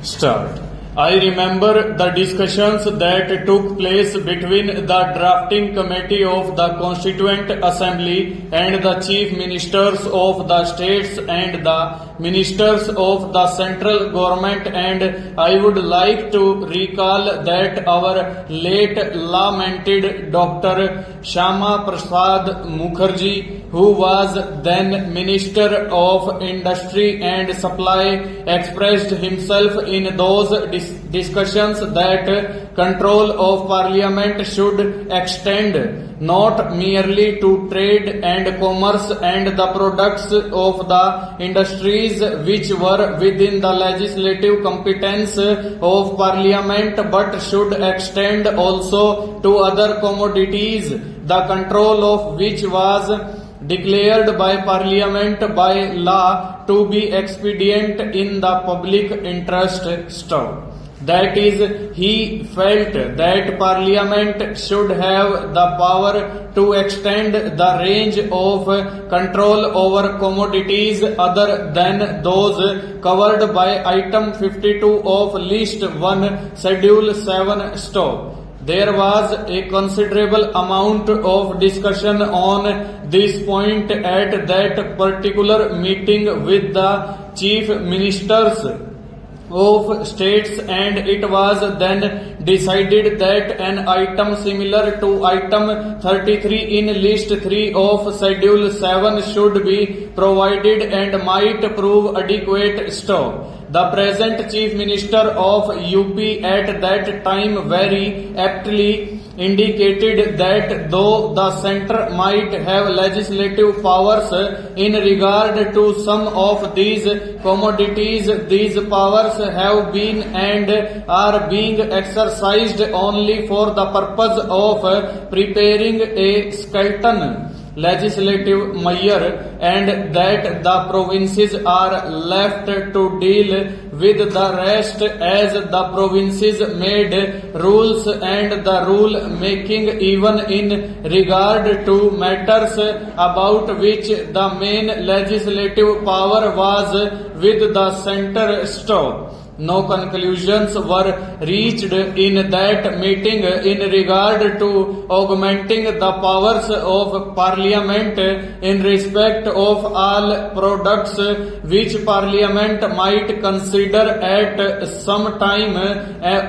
Start. I remember the discussions that took place between the drafting committee of the Constituent Assembly and the chief ministers of the states and the ministers of the central government, and I would like to recall that our late lamented Dr. Shama Prasad Mukherjee, who was then Minister of Industry and Supply, expressed himself in those discussions that control of Parliament should extend not merely to trade and commerce and the products of the industries which were within the legislative competence of Parliament, but should extend also to other commodities, the control of which was declared by Parliament by law to be expedient in the public interest. That is, he felt that Parliament should have the power to extend the range of control over commodities other than those covered by item 52 of list 1 schedule 7 There was a considerable amount of discussion on this point at that particular meeting with the chief ministers of states, and it was then decided that an item similar to item 33 in list 3 of schedule 7 should be provided and might prove adequate. The present chief minister of UP at that time very aptly indicated that though the centre might have legislative powers in regard to some of these commodities, these powers have been and are being exercised only for the purpose of preparing a skeleton legislative measure, and that the provinces are left to deal with the rest as the provinces made rules, and the rule making even in regard to matters about which the main legislative power was with the centre. No conclusions were reached in that meeting in regard to augmenting the powers of Parliament in respect of all products which Parliament might consider at some time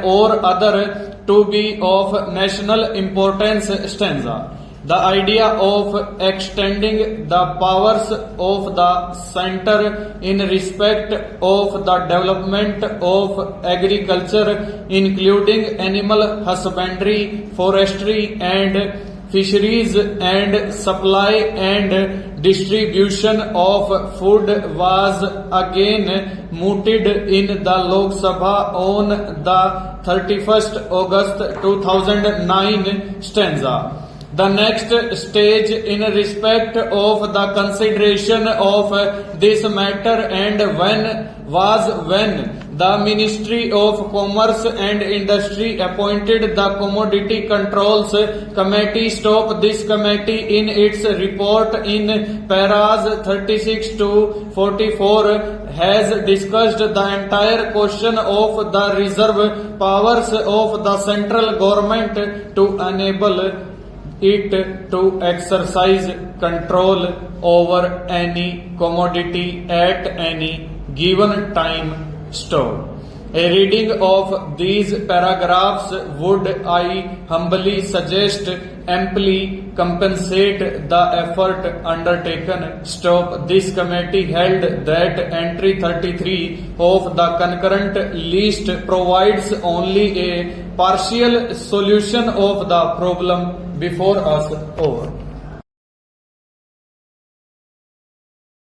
or other to be of national importance. The idea of extending the powers of the centre in respect of the development of agriculture, including animal husbandry, forestry and fisheries, and supply and distribution of food was again mooted in the Lok Sabha on the 31st August 2009. The next stage in respect of the consideration of this matter and when the Ministry of Commerce and Industry appointed the Commodity Controls Committee. This committee in its report in paras 36 to 44 has discussed the entire question of the reserve powers of the central government to enable it to exercise control over any commodity at any given time. A reading of these paragraphs would, I humbly suggest, amply compensate the effort undertaken. This committee held that entry 33 of the concurrent list provides only a partial solution of the problem before us. Over.